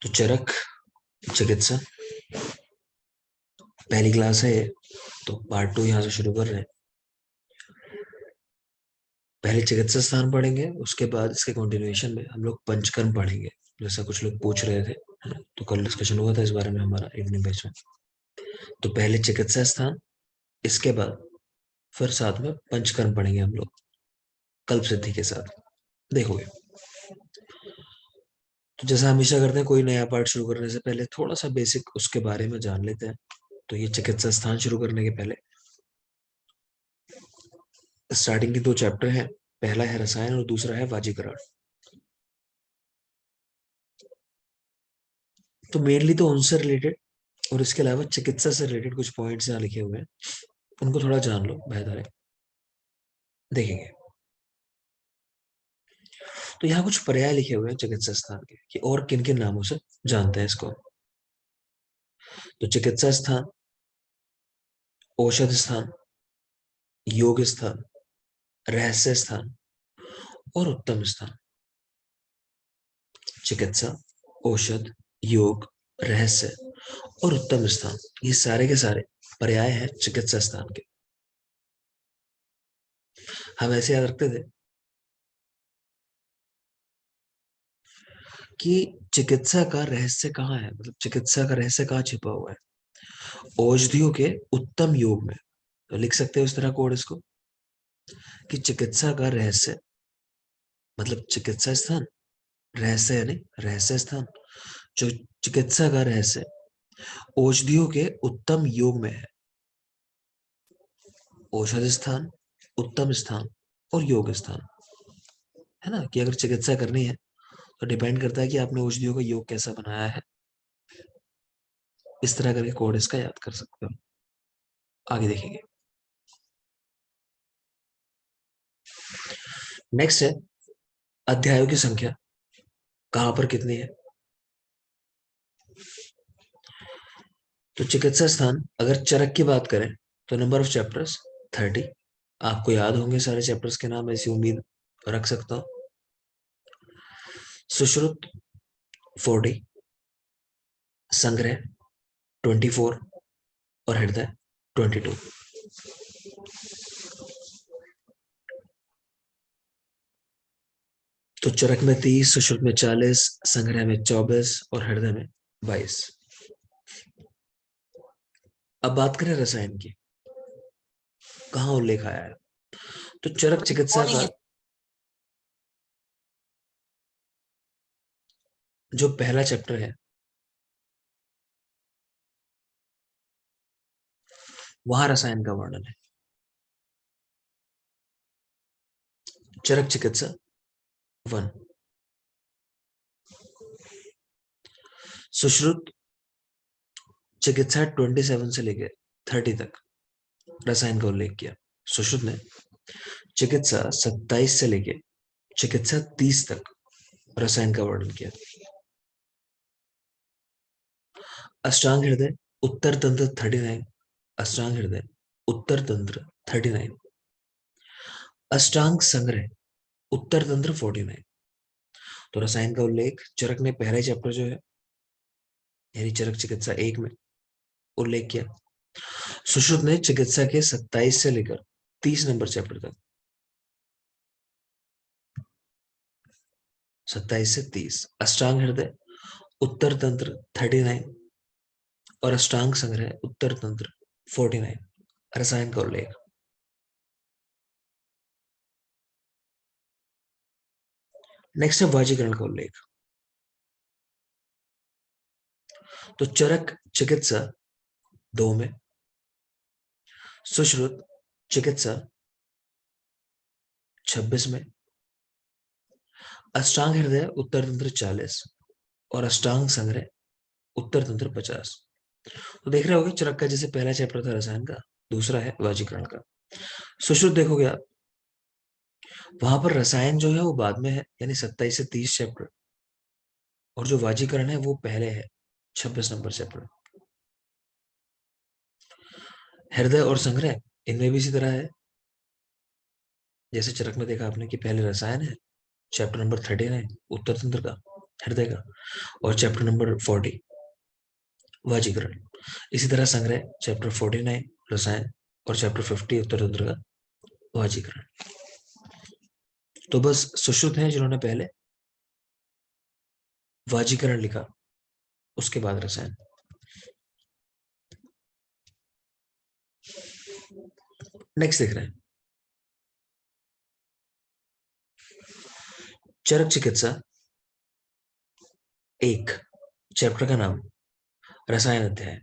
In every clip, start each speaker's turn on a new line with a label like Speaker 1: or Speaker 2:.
Speaker 1: तो चरक चिकित्सा पहली क्लास है ये, तो पार्ट 2 यहाँ से शुरू कर रहे हैं। पहले चिकित्सा स्थान पढ़ेंगे, उसके बाद इसके कंटिन्यूएशन में हम लोग पंचकर्म पढ़ेंगे, जैसा कुछ लोग पूछ रहे थे, है ना। तो कल डिस्कशन हुआ था इस बारे में हमारा इवनिंग बैच में। तो पहले चिकित्सा स्थान, इसके बाद फिर साथ में पंचकर्म पढ़ेंगे हम लोग कल्प सिद्धि के साथ, देखोगे। तो जैसा हमेशा करते हैं, कोई नया पार्ट शुरू करने से पहले थोड़ा सा बेसिक उसके बारे में जान लेते हैं। तो ये चिकित्सा स्थान शुरू करने के पहले स्टार्टिंग की 2 चैप्टर हैं। पहला है रसायन और दूसरा है वाजीकरण। तो मेनली तो उनसे रिलेटेड और इसके अलावा चिकित्सा से रिलेटेड कुछ पॉइंट्स यहाँ लिखे हुए हैं, उनको थोड़ा जान लो, बेहतर है। देखेंगे तो यहाँ कुछ पर्याय लिखे हुए हैं चिकित्सा स्थान के, कि और किन किन नामों से जानते हैं इसको। तो चिकित्सा स्थान, औषध स्थान, योग स्थान, रहस्य स्थान और उत्तम स्थान। चिकित्सा, औषध, योग, रहस्य और उत्तम स्थान, ये सारे के सारे पर्याय हैं चिकित्सा स्थान के। हम ऐसे याद रखते थे कि चिकित्सा का रहस्य कहाँ है, मतलब चिकित्सा का रहस्य कहाँ छिपा हुआ है। औषधियों के उत्तम योग में। तो लिख सकते हो इस तरह कोड इसको, कि चिकित्सा का रहस्य मतलब चिकित्सा स्थान, रहस्य यानी रहस्य स्थान। जो चिकित्सा का रहस्य औषधियों के उत्तम योग में है। औषध स्थान, उत्तम स्थान और योग स्थान, है ना। कि अगर चिकित्सा करनी है तो डिपेंड करता है कि आपने औषधियों का योग कैसा बनाया है। इस तरह करके कोड इसका याद कर सकते हो। आगे देखेंगे। नेक्स्ट है अध्यायों की संख्या, कहां पर कितनी है। तो चिकित्सा स्थान अगर चरक की बात करें तो नंबर ऑफ चैप्टर्स 30। आपको याद होंगे सारे चैप्टर्स के नाम, ऐसी उम्मीद रख सकता हूं। सुश्रुत 40, संग्रह 24 और हृदय 22। तो चरक में 30, सुश्रुत में 40, संग्रह में 24 और हृदय में 22। अब बात करें रसायन की, कहाँ उल्लेख आया है। तो चरक चिकित्सा का जो पहला चैप्टर है, वहां रसायन का वर्णन है। चरक चिकित्सा 1। सुश्रुत चिकित्सा 27 से लेकर 30 तक रसायन का उल्लेख किया। सुश्रुत ने चिकित्सा 27 से लेकर चिकित्सा 30 तक रसायन का वर्णन किया। अष्टांग हृदय उत्तर तंत्र 39। अष्टांग हृदय उत्तर तंत्र 39। अष्टांग संग्रह उत्तर तंत्र 49। तो रसायन का उल्लेख चरक ने पहला चैप्टर जो है, यानी चरक चिकित्सा 1 में उल्लेख किया। सुश्रुत ने चिकित्सा के 27 से लेकर 30 नंबर चैप्टर तक, 27 से 30। अष्टांग हृदय उत्तर तंत्र 39 और अष्टांग संग्रह उत्तर तंत्र 49। रसायन का उल्लेख। नेक्स्ट है वाजीकरण का उल्लेख। तो चरक चिकित्सा 2 में, सुश्रुत चिकित्सा 26 में, अष्टांग हृदय उत्तर तंत्र 40 और अष्टांग संग्रह उत्तर तंत्र 50। तो देख रहे होगे चरक का जैसे पहला चैप्टर था रसायन का, दूसरा है वाजीकरण का। सुश्रुत देखोगे आप, वहां पर रसायन जो है वो बाद में है, यानी 27 से 30 चैप्टर, और जो वाजीकरण है वो पहले है, 26 नंबर चैप्टर। हृदय और संग्रह, इनमें भी इसी तरह है। जैसे चरक में देखा आपने कि पहले रसायन है, चैप्टर नंबर 39 उत्तर तंत्र का, हृदय का। और चैप्टर नंबर 40 वाजीकरण। इसी तरह संग्रह चैप्टर 49 रसायन और चैप्टर 50 उत्तर तंत्र का वाजीकरण। तो बस सुश्रुत हैं जिन्होंने पहले वाजीकरण लिखा, उसके बाद रसायन। नेक्स्ट देख रहे हैं चरक चिकित्सा एक, चैप्टर का नाम रसायन अध्याय।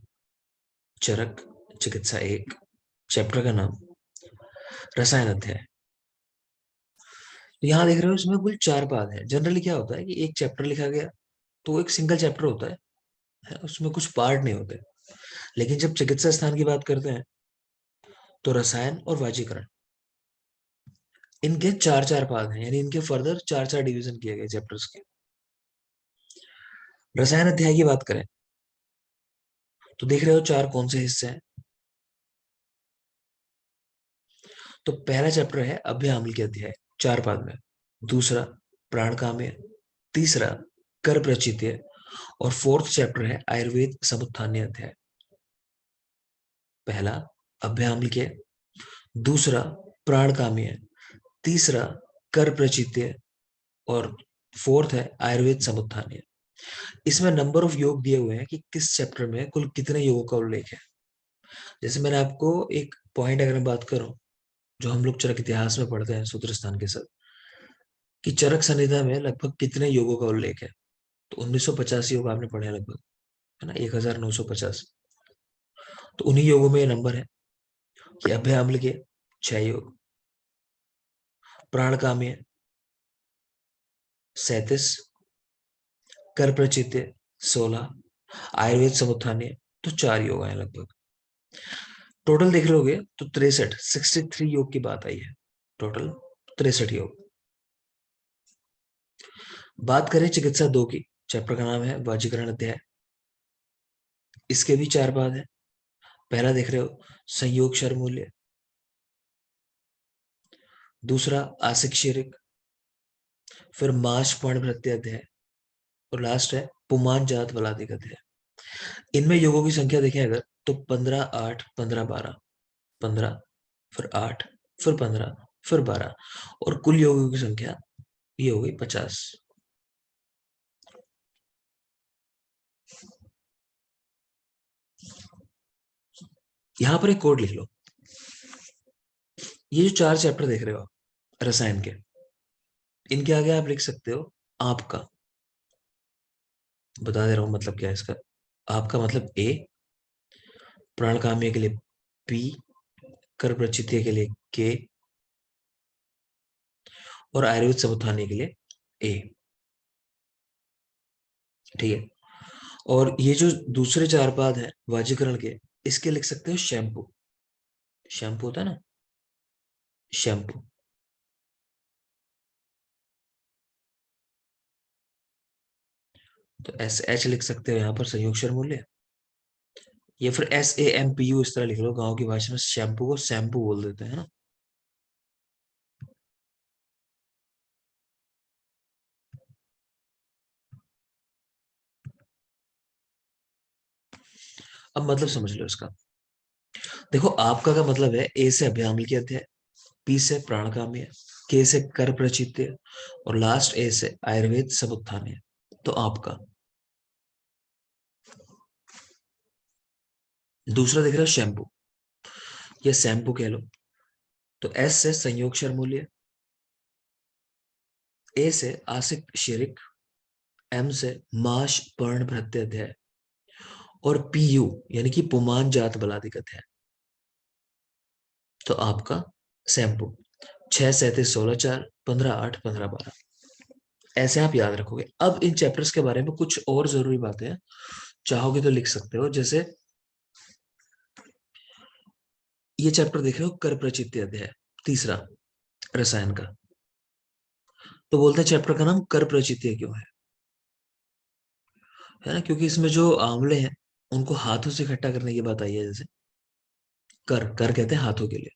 Speaker 1: चरक चिकित्सा एक, चैप्टर का नाम रसायन अध्याय। तो यहां देख रहे हो इसमें कुल 4 पाद है। जनरली क्या होता है कि एक चैप्टर लिखा गया तो एक सिंगल चैप्टर होता है, उसमें कुछ पार्ट नहीं होते। लेकिन जब चिकित्सा स्थान की बात करते हैं तो रसायन और वाजीकरण, इनके 4 4 पाद हैं, यानी इनके फर्दर 4 4 डिवीजन किए गए चैप्टर्स के। रसायन अध्याय की बात करें तो देख रहे हो 4 कौन से हिस्से हैं। तो पहला चैप्टर है अभ्याम्ल के अध्याय, 4 पाद में। दूसरा प्राणकाम्य, तीसरा कर प्रचित्य, और फोर्थ चैप्टर है आयुर्वेद समुत्थान्य अध्याय। पहला अभ्याम्ल, दूसरा प्राणकाम्य, तीसरा कर प्रचित्य, और फोर्थ है आयुर्वेद समुत्थान्य। इसमें नंबर ऑफ योग दिए हुए हैं कि किस चैप्टर में कुल कितने योगों का उल्लेख है। जैसे मैंने आपको एक पॉइंट अगर मैं बात करूं, जो हम लोग चरक इतिहास में पढ़ते हैं सूत्र स्थान के साथ, कि चरक संहिता में लगभग कितने योगों का उल्लेख है। तो 1950 योग आपने पढ़े लगभग, है ना, 1950। तो उन्हीं योगों में ये नंबर है कि अभ्याम्ल के 6 योग, प्राणकाम्य 37, कर प्रचित्य 16, आयुर्वेद समुत्थान्य तो 4 योग आए लगभग। टोटल देख लोगे तो 63 योग की बात आई है। टोटल 63 योग। बात करें चिकित्सा 2 की, चैप्टर का नाम है वाजीकरण अध्याय। इसके भी 4 पाद है। पहला देख रहे हो संयोग क्षर मूल्य, दूसरा आसिक शीर्षक, फिर माश पर्ण भृत्य अध्याय, और लास्ट है पुमान जात बलादिक अध्याय। इनमें योगों की संख्या देखें अगर तो 15 8 15 12, 15 फिर 8 फिर 15 फिर 12, और कुल योगों की संख्या ये हो गई 50। यहां पर एक कोड लिख लो। ये जो 4 चैप्टर देख रहे हो आप रसायन के, इनके आगे आप लिख सकते हो आपका। बता दे रहा हूं मतलब क्या है इसका। आपका मतलब ए, प्राणकाम्य के लिए पी, कर प्रचित्य के लिए के, और आयुर्वेद सबूथानी के लिए ए। ठीक है। और ये जो दूसरे 4 पाद हैं वाजीकरण के, इसके लिख सकते हो शैम्पू। शैम्पू होता है ना, शैम्पू। तो एस एच लिख सकते हो यहां पर संयोगक्षर मूल्य, या फिर SAMPU इस तरह लिख लो। गांव की भाषा में शैम्पू को शैम्पू बोल देते हैं ना। अब मतलब समझ लो इसका। देखो आपका का मतलब है ए से अभ्याम्ल की अध्याय, पी से प्राणकाम्य, के से कर प्रचित्य, और लास्ट ए से आयुर्वेद समुत्थान्य। तो आपका दूसरा दिख रहा है शैम्पू, या शैम्पू कह लो। तो एस से संयोगक्षर मूल्य, ए से आसिक शीर्षक, एम से माश पर्ण भृत्य अध्याय, और PU यानी कि पुमान जात बलादिक अध्याय। तो आपका शैम्पू 6 37 16 4 15 8 15 12, ऐसे आप याद रखोगे। अब इन चैप्टर्स के बारे में कुछ और जरूरी बातें हैं, चाहोगे तो लिख सकते हो। जैसे ये चैप्टर देख रहे हो कर प्रचित्य अध्याय, तीसरा रसायन का। तो बोलते हैं चैप्टर का नाम कर प्रचित्य क्यों है ना, क्योंकि इसमें जो आंवले हैं उनको हाथों से इकट्ठा करने की बात आई है। जैसे कर कर कहते हैं हाथों के लिए।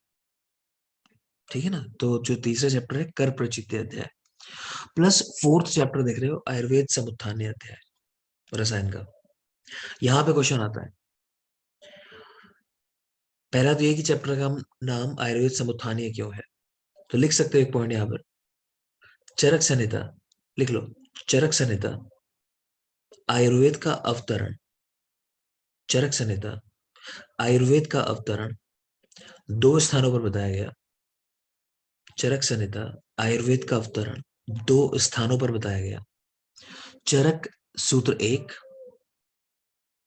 Speaker 1: ठीक है ना। तो जो तीसरा चैप्टर है कर प्रचित्य अध्याय। प्लस फोर्थ चैप्टर देख रहे हो, आयुर्वेद समुत्थान्य अध्याय रसायन का। यहां पे क्वेश्चन आता है, पहला तो ये कि चैप्टर का नाम आयुर्वेद समुत्थानीय क्यों है। तो लिख सकते हो एक पॉइंट यहां पर, चरक संहिता लिख लो। चरक संहिता आयुर्वेद का अवतरण, चरक संहिता आयुर्वेद का अवतरण दो स्थानों पर बताया गया। चरक संहिता आयुर्वेद का अवतरण दो स्थानों पर बताया गया। चरक सूत्र एक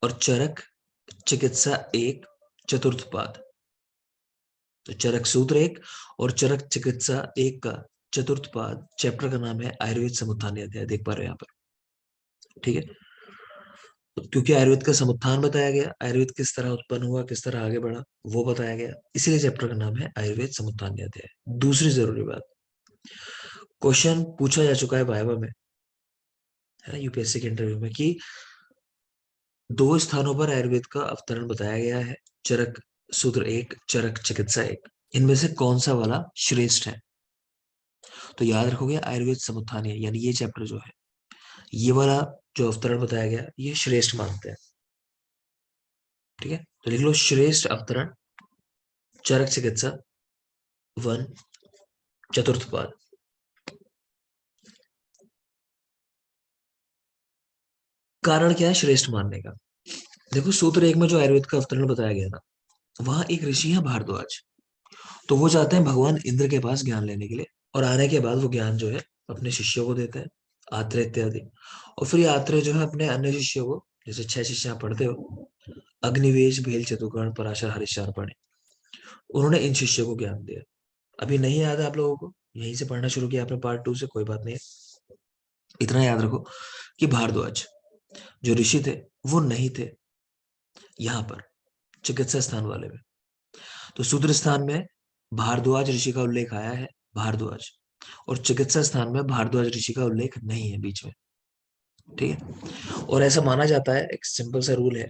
Speaker 1: और चरक चिकित्सा एक चतुर्थ पाद। तो चरक सूत्र एक और चरक चिकित्सा एक का चतुर्थ पाद चैप्टर का नाम है आयुर्वेद समुत्थान अध्याय, देख पा रहे हो यहाँ पर। ठीक है, तो क्योंकि आयुर्वेद का समुत्थान बताया गया, आयुर्वेद किस तरह उत्पन्न हुआ, किस तरह आगे बढ़ा, वो बताया गया, इसीलिए चैप्टर का नाम है आयुर्वेद समुत्थान अध्याय। दूसरी जरूरी बात, क्वेश्चन पूछा जा चुका है वाइवा में, है ना, यूपीएससी के इंटरव्यू में, कि दो स्थानों पर आयुर्वेद का अवतरण बताया गया है, चरक सूत्र एक, चरक चिकित्सा एक, इनमें से कौन सा वाला श्रेष्ठ है। तो याद रखोगे आयुर्वेद समुत्थान, यानी ये चैप्टर जो है, ये वाला जो अवतरण बताया गया ये श्रेष्ठ मानते हैं। ठीक है, तो लिख लो श्रेष्ठ अवतरण चरक चिकित्सा वन चतुर्थ पाद। कारण क्या है श्रेष्ठ मानने का। देखो सूत्र एक में जो आयुर्वेद का अवतरण बताया गया था, वहां एक ऋषि है भारद्वाज, तो वो जाते हैं भगवान इंद्र के पास ज्ञान लेने के लिए, और आने के बाद वो ज्ञान जो है अपने शिष्यों को देते हैं, आत्रेय इत्यादि। और फिर ये आत्रेय जो है अपने अन्य शिष्यों को, जैसे 6 शिष्य पढ़ते हो, अग्निवेश भेल चतुकर्ण पराशर हरिश्चार्पण, उन्होंने इन शिष्यों को ज्ञान दिया। अभी नहीं याद है आप लोगों को, यहीं से पढ़ना शुरू किया आपने पार्ट 2 से, कोई बात नहीं है। इतना याद रखो कि भारद्वाज जो ऋषि थे वो नहीं थे यहाँ पर चिकित्सा स्थान वाले में। तो सूत्र स्थान में भारद्वाज ऋषि का उल्लेख आया है, भारद्वाज, और चिकित्सा स्थान में भारद्वाज ऋषि का उल्लेख नहीं है बीच में। ठीक है, और ऐसा माना जाता है, एक सिंपल सा रूल है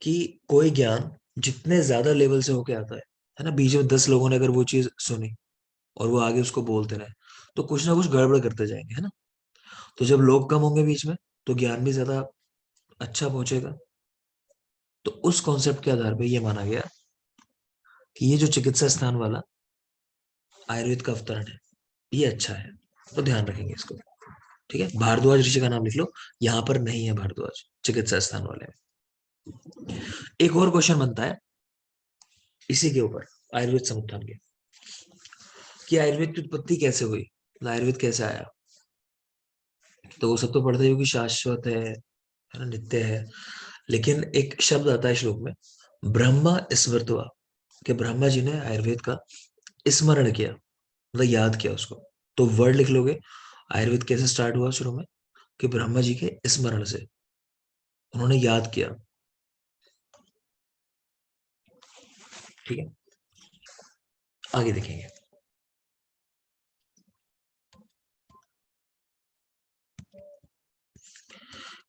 Speaker 1: कि कोई ज्ञान जितने ज्यादा लेवल से होके आता है ना, बीच में 10 लोगों ने अगर वो चीज सुनी और वो आगे उसको बोलते रहे, तो कुछ ना कुछ गड़बड़ करते जाएंगे, है ना। तो जब लोग कम होंगे बीच में, तो ज्ञान भी ज्यादा अच्छा पहुंचेगा। तो उस कॉन्सेप्ट के आधार पर यह माना गया कि ये जो चिकित्सा स्थान वाला आयुर्वेद का अवतरण है ये अच्छा है, तो ध्यान रखेंगे इसको। ठीक है, भारद्वाज ऋषि का नाम लिख लो, यहां पर नहीं है भारद्वाज चिकित्सा स्थान वाले में। एक और क्वेश्चन बनता है इसी के ऊपर, आयुर्वेद समुत्थान के, कि आयुर्वेद की उत्पत्ति कैसे हुई, मतलब आयुर्वेद कैसे आया। तो वो सब तो पढ़ते हो कि शाश्वत है ना, नित्य है, लेकिन एक शब्द आता है श्लोक में, ब्रह्मा स्मृतवा, कि ब्रह्मा जी ने आयुर्वेद का स्मरण किया, मतलब याद किया उसको। तो वर्ड लिख लोगे, आयुर्वेद कैसे स्टार्ट हुआ शुरू में, कि ब्रह्मा जी के स्मरण से, उन्होंने याद किया। ठीक है, आगे देखेंगे।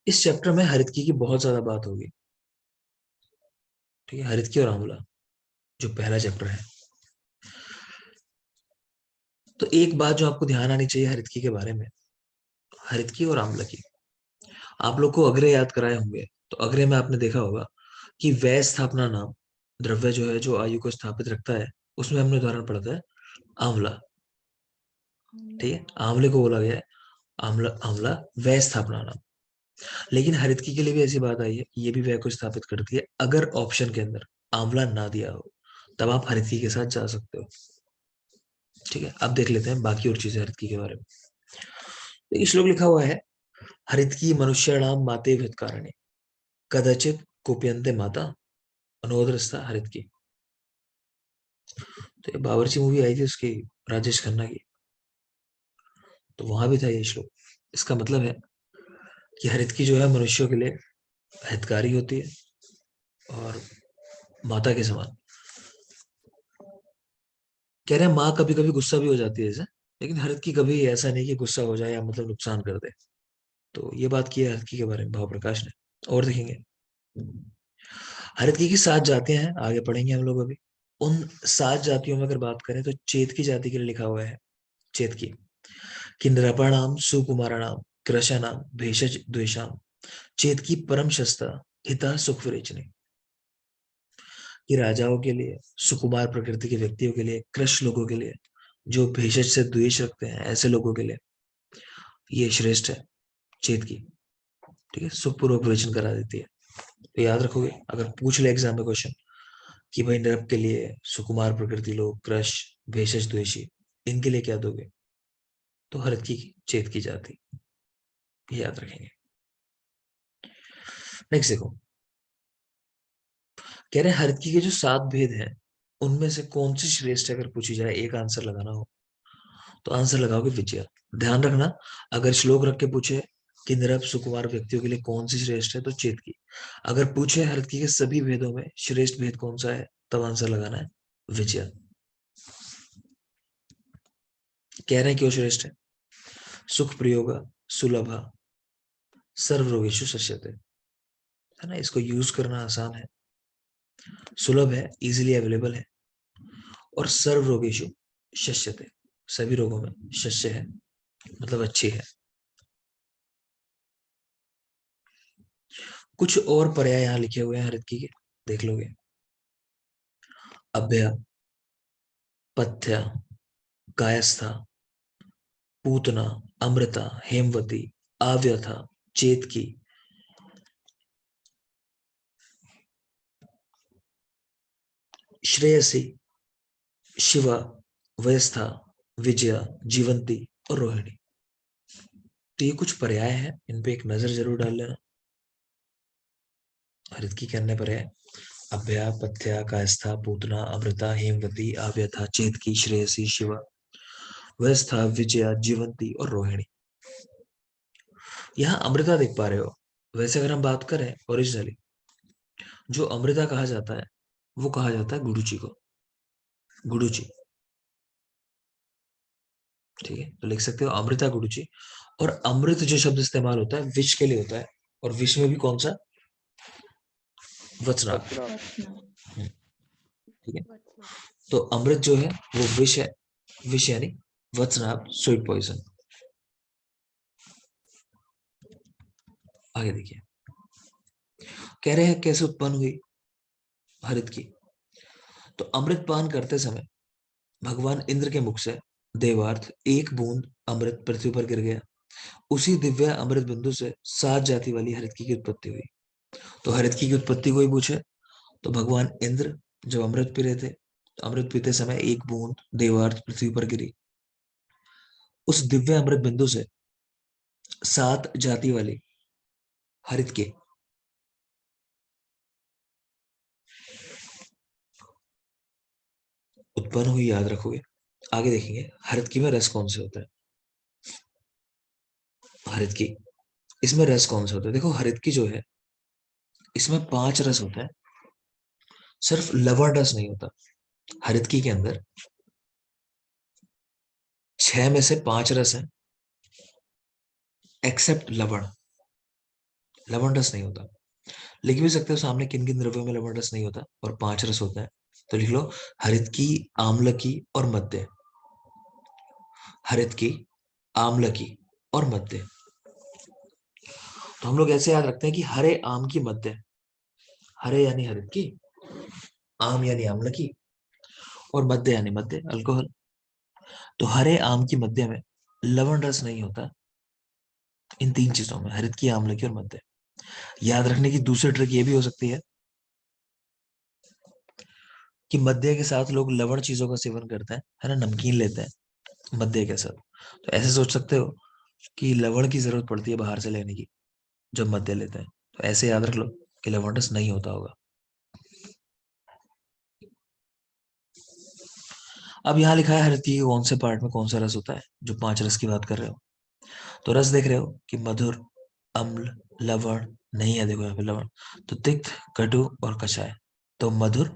Speaker 1: इस चैप्टर में हरितकी की बहुत ज्यादा बात होगी। ठीक है, हरितकी और आंवला जो पहला चैप्टर है। तो एक बात जो आपको ध्यान आनी चाहिए हरितकी के बारे में, हरितकी और आंवला की, आप लोग को अग्रे याद कराए होंगे, तो अग्रे में आपने देखा होगा कि व्यय स्थापना नाम द्रव्य जो है जो आयु को स्थापित रखता है, उसमें हमने उदाहरण पढ़ा है आंवला। ठीक है, आंवले को बोला गया है आंवला, आंवला व्यय स्थापना नाम। लेकिन हरितकी के लिए भी ऐसी बात आई है, ये भी व्यय को स्थापित करती है, अगर ऑप्शन के अंदर आंवला ना दिया हो तब आप हरितकी के साथ जा सकते हो। ठीक है, अब देख लेते हैं बाकी और चीजें हरितकी के बारे में। तो ये श्लोक लिखा हुआ है, हरितकी मनुष्याणाम माते हितकारणे कदाचित कुप्यन्ते माता अनोदरस्था हरितकी। तो ये बावर्ची मूवी आई थी उसकी, राजेश खन्ना की, तो वहां भी था ये श्लोक। इसका मतलब है कि हरितकी जो है मनुष्यों के लिए हितकारी होती है और माता के समान। कह रहे हैं माँ कभी कभी गुस्सा भी हो जाती है ऐसे, लेकिन हरितकी कभी ऐसा नहीं कि गुस्सा हो जाए या मतलब नुकसान कर दे। तो ये बात की है हरितकी के बारे में भाव प्रकाश ने। और देखेंगे हरितकी की 7 जातियां हैं, आगे पढ़ेंगे हम लोग अभी। उन 7 जातियों में अगर बात करें तो चेत की जाति के लिए लिखा हुआ है, चेत की, कि नृपाणाम सुकुमाराणाम कृशानाम भेषज द्वेषाम चेत की परम शस्ता हिता सुख विरेचनी। कि राजाओं के लिए, सुकुमार प्रकृति के व्यक्तियों के लिए, कृष लोगों के लिए, जो भेषज से द्वेष रखते हैं ऐसे लोगों के लिए ये श्रेष्ठ है चेत की। ठीक है, सुखपूर्वक विवेचन करा देती है। तो याद रखोगे, अगर पूछ ले एग्जाम में क्वेश्चन कि भाई नृप के लिए, सुकुमार प्रकृति लोग, क्रश, भेषज द्वेषी, इनके लिए क्या दोगे, तो हरत की चेत की जाति, ये याद रखेंगे। नेक्स्ट देखो, कह रहे हरत की के जो 7 भेद हैं उनमें से कौन सी श्रेष्ठ है, अगर पूछी जाए एक आंसर लगाना हो तो आंसर लगाओगे विजया। ध्यान रखना, अगर श्लोक रख के पूछे कि निरप सुकुमार व्यक्तियों के लिए कौन सी श्रेष्ठ है तो चेत की। अगर पूछे हरत की के सभी भेदों में श्रेष्ठ भेद कौन सा है, तब आंसर लगाना है विजया। कह रहे हैं क्यों श्रेष्ठ है, सुख प्रयोग सुलभ सर्व रोगेशु शस्यते, है ना, इसको यूज करना आसान है, सुलभ है, इजीली अवेलेबल है, और सर्व रोगेशु शस्यते, सभी रोगों में शस्य है, मतलब अच्छी है। कुछ और पर्याय यहाँ लिखे हुए हैं हरितकी के, देख लोगे। अभ्य, पथ्य, कायस्था, पूतना, अमृता, हेमवती, आव्यथा, चेतकी, श्रेयसी, शिवा, व्यस्था, विजया, जीवंती और रोहिणी। तो ये कुछ पर्याय हैं, इन पे एक नजर जरूर डाल लेना। हरित की करने पर है अभ्या, पथ्या, कायस्था, पूतना, अमृता, हेमवती, आव्यथा, चेतकी, श्रेयसी, शिवा, व्यस्था, विजया, जीवंती और रोहिणी। यहाँ अमृता देख पा रहे हो। वैसे अगर हम बात करें ओरिजिनली, जो अमृता कहा जाता है वो कहा जाता है गुडुची को, गुडुची। ठीक है, तो लिख सकते हो अमृता गुडुची। और अमृत जो शब्द इस्तेमाल होता है विष के लिए होता है, और विष में भी कौन सा, वचनाभ।
Speaker 2: वचना।
Speaker 1: ठीक है, तो अमृत जो है वो विष है, विष यानी वचनाभ, स्वीट पॉइजन। आगे देखिए, कह रहे हैं कैसे उत्पन्न हुई हरित की। तो अमृत पान करते समय भगवान इंद्र के मुख से देवार्थ एक बूंद अमृत पृथ्वी पर गिर गया। उसी दिव्य अमृत बिंदु से 7 जाति वाली हरितकी की उत्पत्ति हुई। तो हरितकी की उत्पत्ति को ही पूछे तो भगवान इंद्र जब अमृत पी रहे थे, तो अमृत पीते समय एक बूंद देवार्थ पृथ्वी पर गिरी। उस दिव्य अमृत बिंदु से 7 जाति वाली हरित के उत्पन्न हुई, याद रखोगे। आगे देखेंगे हरित की में रस कौन से होता है। हरित की, इसमें रस कौन से होता है, देखो हरित की जो है इसमें 5 रस होते हैं, सिर्फ लवण रस नहीं होता। हरित की के अंदर 6 में से 5 रस है, एक्सेप्ट लवण, लवण रस नहीं होता। लिख भी सकते हो सामने किन किन द्रव्यों में लवण रस नहीं होता और 5 रस होता है, तो लिख लो हरित की, आम्ल की और मध्य। हरित की, आम्ल की और मध्य। तो हम लोग ऐसे याद रखते हैं कि हरे आम की मध्य, हरे यानी हरित की, आम यानी आम्ल की, और मध्य यानी मध्य अल्कोहल। तो हरे आम की मध्य में लवण रस नहीं होता, इन 3 चीजों में, हरित की, आम्ल की और मध्य। याद रखने की दूसरी ट्रिक ये भी हो सकती है कि मध्य के साथ लोग लवण चीजों का सेवन करते हैं, है ना, नमकीन लेते हैं मध्य के साथ। तो ऐसे सोच सकते हो कि लवण की जरूरत पड़ती है बाहर से लेने की जब मध्य लेते हैं, तो ऐसे याद रख लो कि लवण रस नहीं होता होगा। अब यहाँ लिखा है हरित की कौन से पार्ट में कौन सा रस होता है, जो 5 रस की बात कर रहे हो। तो रस देख रहे हो कि मधुर, अम्ल, लवण नहीं है, देखो यहाँ पे लवण, तो तिक्त, कटु और कषाय। तो मधुर,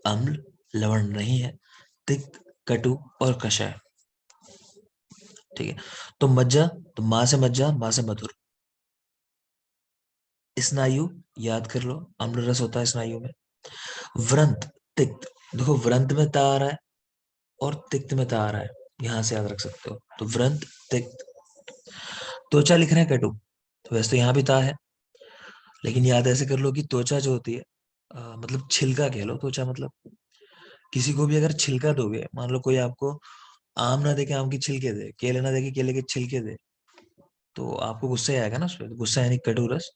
Speaker 1: अम्ल, लवण नहीं है, तिक्त, कटु और कषाय। ठीक है, तो मज्जा, तो मां से मज्जा, मां से मधुर। स्नायु, याद कर लो, अम्ल रस होता है स्नायु में। व्रंत, तिक्त, देखो व्रंत में ता आ रहा है और तिक्त में ता आ रहा है, यहां से याद रख सकते हो। तो व्रंत तिक्त, त्वचा लिख रहे हैं कटु, तो वैसे तो यहाँ भी ता है, लेकिन याद ऐसे कर लो कि त्वचा जो होती है मतलब छिलका कह लो, त्वचा मतलब किसी को भी अगर छिलका दोगे, मान लो कोई आपको आम ना दे के आम की छिलके दे, केले ना दे के केले के छिलके दे, तो आपको गुस्सा ही आएगा ना उसपे। गुस्सा यानी कटु रस,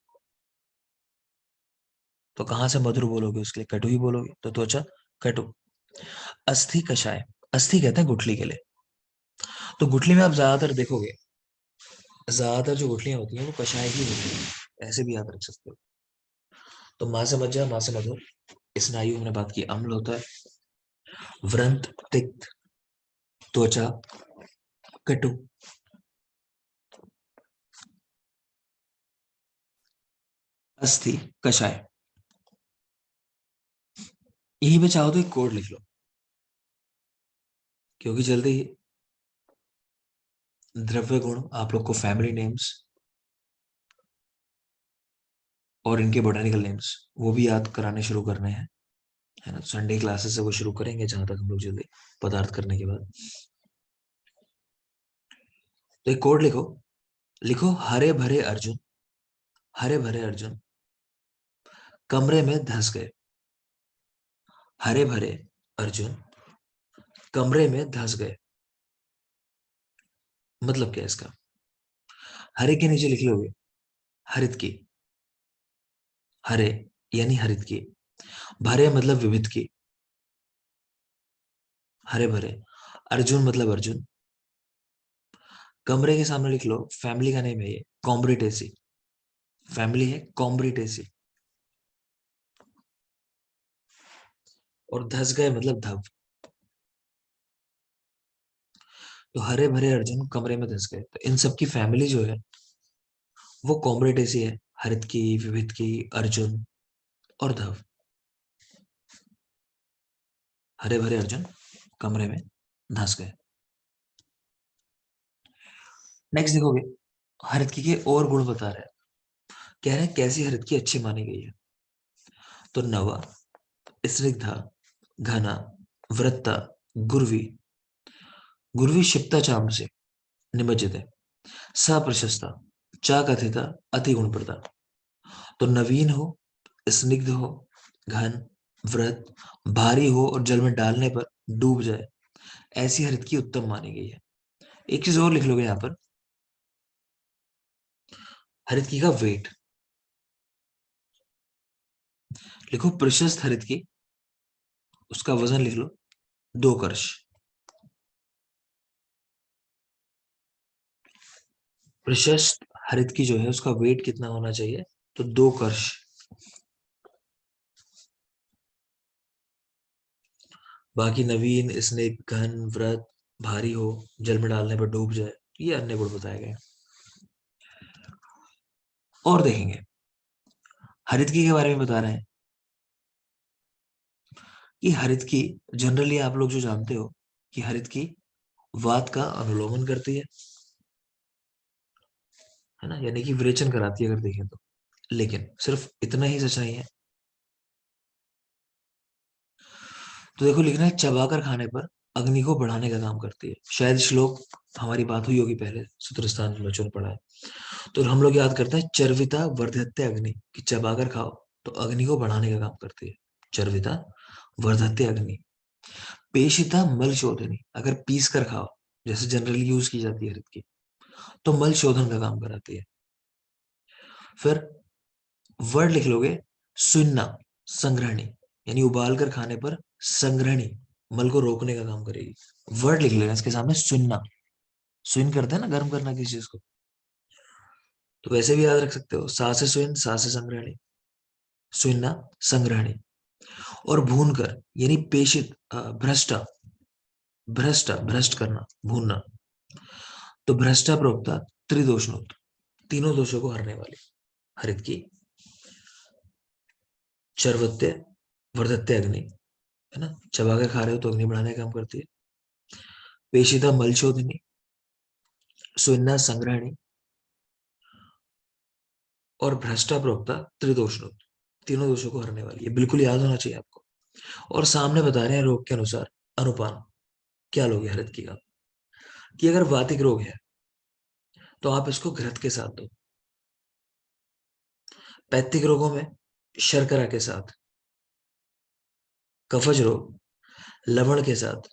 Speaker 1: तो कहाँ से मधुर बोलोगे, उसके लिए कटु ही बोलोगे। तो त्वचा कटु। अस्थि कषाय, अस्थि कहते हैं गुठली के लिए। तो गुठली में आप ज्यादातर देखोगे, ज्यादातर जो गुठलियां होती हैं वो कषाय की होती हैं, ऐसे भी याद रख सकते हो। तो माँ से मज्जा, माँ से मधुर, स्नायु हमने बात की अम्ल होता है। व्रंत तिक्त, त्वचा कटु, अस्थि कषाय। यहीं पे चाहो तो एक कोड लिख लो, क्योंकि जल्दी ही द्रव्य गुण, आप लोग को फैमिली नेम्स और इनके बोटेनिकल नेम्स वो भी याद कराने शुरू करने हैं, है ना। संडे क्लासेस से वो शुरू करेंगे, जहां तक हम लोग जल्दी पदार्थ करने के बाद। तो एक कोड लिखो, लिखो हरे भरे अर्जुन, हरे भरे अर्जुन कमरे में धंस गए। हरे भरे अर्जुन कमरे में धंस गए, मतलब क्या है इसका। हरे के नीचे लिख लोगे हरित की, हरे यानी हरित की, भरे मतलब विविध की, हरे भरे, अर्जुन मतलब अर्जुन, कमरे के सामने लिख लो, फैमिली का नेम है ये कॉम्ब्रिटेसी, फैमिली है कॉम्ब्रिटेसी, और धस गए मतलब धव। तो हरे भरे अर्जुन कमरे में धस गए, तो इन सब की फैमिली जो है वो कॉम्ब्रिटेसी है, हरित की, विविध की, अर्जुन और धव। हरे भरे अर्जुन कमरे में धंस गए। नेक्स्ट देखोगे, हरित की के और गुण बता रहे हैं, कह रहे हैं कैसी हरित की अच्छी मानी गई है। तो नवा, स्निग्धा, घना, वृत्ता, गुर्वी, गुर्वी क्षिप्ता चाम से निमज्जित, सप्रशस्ता, चा कथिता, अति गुण प्रदा। तो नवीन हो, स्निग्ध हो, घन, वृत, भारी हो और जल में डालने पर डूब जाए, ऐसी हरित की उत्तम मानी गई है। एक चीज और लिख लोगे यहाँ पर, हरित की का वेट लिखो, प्रशस्त हरित की, उसका वजन लिख लो 2 कर्ष। प्रशस्त हरित की जो है उसका वेट कितना होना चाहिए, तो 2 कर्ष। बाकी नवीन, स्निग्ध, घन, व्रत, भारी हो, जल में डालने पर डूब जाए, ये अन्य गुण बताए गए। और देखेंगे, हरित की के बारे में बता रहे हैं कि हरित की जनरली आप लोग जो जानते हो कि हरित की वात का अनुलोमन करती है ना, यानी कि विरेचन कराती है अगर देखें तो। लेकिन सिर्फ इतना ही सच नहीं है। तो देखो लिखना है, चबाकर खाने पर अग्नि को बढ़ाने का काम करती है। शायद श्लोक हमारी बात हुई होगी पहले, सूत्र स्थान में बच्चों ने पढ़ा है। तो हम लोग याद करते हैं चर्विता वर्धत्ते अग्नि, कि चबाकर खाओ तो अग्नि को बढ़ाने का काम करती है। चर्विता वर्धत्ते अग्नि। पेशिता मल शोधनी, अगर पीस कर खाओ, जैसे जनरली यूज की जाती है हरित की, तो मल शोधन का काम कराती है। फिर वर्ड लिख लोगे, सुन्ना, संग्रहणी, यानी उबाल कर खाने पर संग्रहणी, मल को रोकने का काम करेगी। वर्ड लिख लेना इसके सामने, सुन्ना। स्विन करते हैं ना, गर्म करना किसी चीज को, तो वैसे भी याद रख सकते हो, सा से स्विन, सा से संग्रहणी, स्विन्ना संग्रहणी। और भून कर यानी पेशित, भ्रष्टा, भ्रष्टा भ्रष्ट करना, भूनना। तो भ्रष्टा प्रोक्ता त्रिदोषणोक्त, तीनों दोषों को हरने वाली हरित की। चर्वत्य वर्धत्य अग्नि, है ना, चबा के खा रहे हो तो अग्नि बढ़ाने का काम करती है। पेशिता मलशोधनी, सुन्ना संग्रहणी, और भ्रष्टा प्रोक्ता त्रिदोषणोक्त, तीनों दोषों को हरने वाली है। बिल्कुल याद होना चाहिए आपको। और सामने बता रहे हैं रोग के अनुसार अनुपान क्या लोगे हरित की का। कि अगर वातिक रोग है तो आप इसको घृत के साथ दो, पैत्तिक रोगों में शर्करा के साथ, कफज रोग लवण के साथ,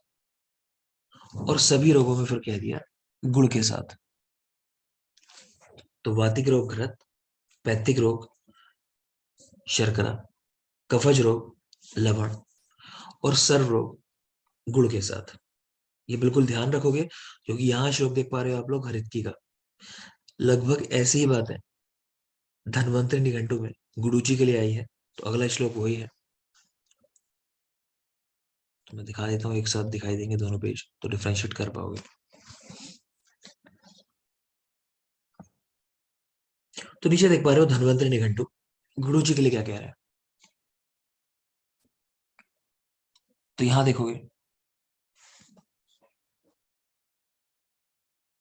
Speaker 1: और सभी रोगों में फिर कह दिया गुड़ के साथ। तो वातिक रोग घृत, पैत्तिक रोग शर्करा, कफज रोग लवण, और सर्व रोग गुड़ के साथ। ये बिल्कुल ध्यान रखोगे, क्योंकि यहां श्लोक देख पा रहे हो आप लोग हरितकी का, लगभग ऐसी ही बात है धन्वंतरि निघंटु में गुडुची के लिए आई है। तो अगला श्लोक वही है। तो मैं दिखा देता हूँ, एक साथ दिखाई देंगे दोनों पेज तो डिफ्रेंशिएट कर पाओगे। तो नीचे देख पा रहे हो धन्वंतरि निघंटु, गुडुची के लिए क्या कह रहा है। तो यहां देखोगे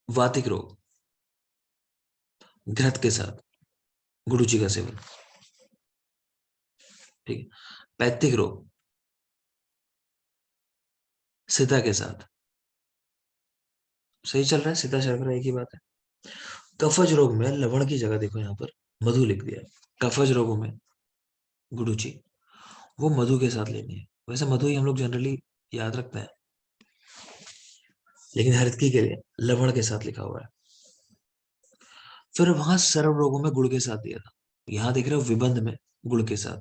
Speaker 1: वातिक रोग घृत के साथ गुडुची का सेवन, ठीक है। पैत्तिक रोग सीता के साथ, सही चल रहा है, सीता शर्करा एक ही बात है। कफज रोग में लवण की जगह देखो यहाँ पर मधु लिख दिया। कफज रोगों में गुडुची वो मधु के साथ लेनी है। वैसे मधु ही हम लोग जनरली याद रखते हैं, लेकिन हरितकी के लिए लवण के साथ लिखा हुआ है। फिर वहां सर्व रोगों में गुड़ के साथ दिया था, यहां देख रहे हो विबंध में गुड़ के साथ,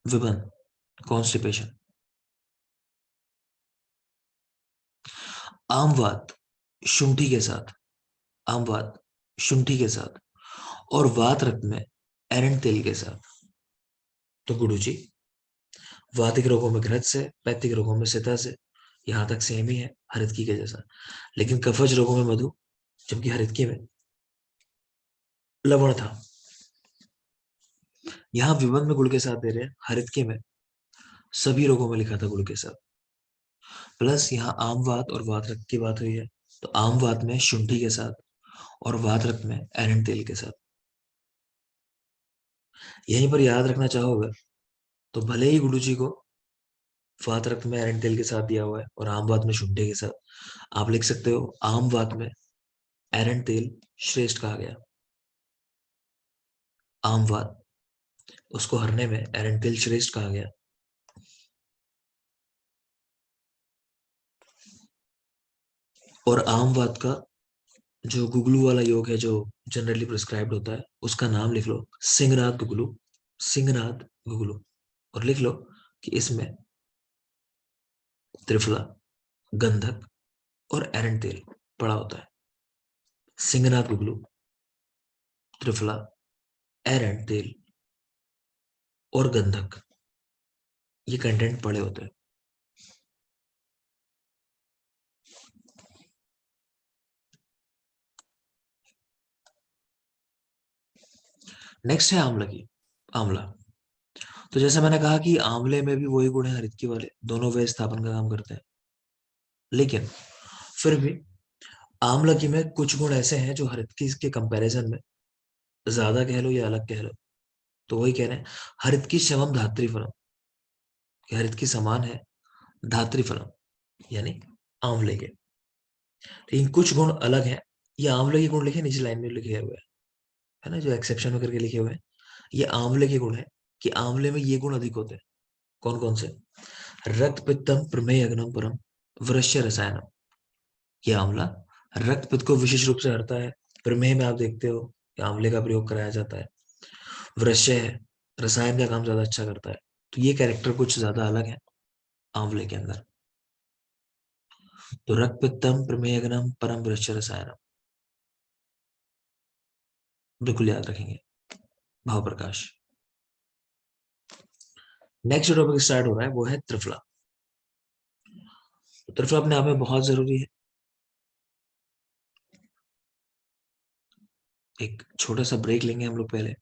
Speaker 1: विबंध कॉन्स्टिपेशन। आमवात शुंठी के साथ, आमवात शुंठी के साथ, और वात रक्त में एरंड तेल के साथ। तो गुडुची वातिक रोगों में घृत से, पैत्तिक रोगों में सिता से, यहां तक सेम ही है हरितकी के जैसा। लेकिन कफज रोगों में मधु, जबकि हरितकी में लवण था। यहाँ विबंध में गुड़ के साथ दे रहे हैं, हरितकी में सभी रोगों में लिखा था गुड़ के साथ। प्लस यहाँ आम वात और वात रक्त की बात हुई है, तो आम वात में शुंठी के साथ और वात रक्त में एरंड तेल के साथ। यहीं पर याद रखना चाहोगे तो भले ही गुडू जी को वात रक्त में एरंड तेल के साथ दिया हुआ है और आम वात में शुंठी के साथ, आप लिख सकते हो आम वात में एरंड तेल श्रेष्ठ कहा गया। आम वात उसको हरने में एरंड तेल श्रेष्ठ कहा गया। और आम वात का जो गुगलू वाला योग है जो जनरली प्रिस्क्राइब्ड होता है, उसका नाम लिख लो सिंगनाथ गुगलू, सिंगनाथ गुगलू। और लिख लो कि इसमें त्रिफला, गंधक और एरंड तेल पड़ा होता है। सिंगनाथ गुगलू, त्रिफला, एरंड तेल और गंधक, ये कंटेंट पड़े होते हैं। नेक्स्ट है आंवला की, आंवला। तो जैसे मैंने कहा कि आंवले में भी वही गुण है हरितकी वाले, दोनों वे स्थापन का काम करते हैं। लेकिन फिर भी आंवला की में कुछ गुण ऐसे हैं जो हरितकी के कंपैरिजन में ज्यादा कह लो या अलग कह लो, तो वही कह रहे हैं हरितकी शवम धात्री फलम, हरितकी समान है धात्री फलम यानी आंवले के। लेकिन कुछ गुण अलग हैं, ये आंवले के गुण लिखे नीचे लाइन में लिखे हुए हैं, है ना, जो एक्सेप्शन में करके लिखे हुए हैं, ये आंवले के गुण है कि आंवले में ये गुण अधिक होते हैं। कौन कौन से? रक्त पित्तम प्रमेय अग्नम परम वृश्य रसायनम। ये आंवला रक्त पित्त को विशेष रूप से हरता है। प्रमेय में आप देखते हो कि आंवले का प्रयोग कराया जाता है। वृश्य है, रसायन का काम ज्यादा अच्छा करता है। तो ये कैरेक्टर कुछ ज्यादा अलग है आंवले के अंदर। तो रक्त पित्तम प्रमेय अग्नम परम वृश्य रसायनम बिल्कुल याद रखेंगे। भाव प्रकाश। नेक्स्ट टॉपिक स्टार्ट हो रहा है वो है त्रिफला। तो त्रिफला अपने आप में बहुत जरूरी है। एक छोटा सा ब्रेक लेंगे हम लोग पहले,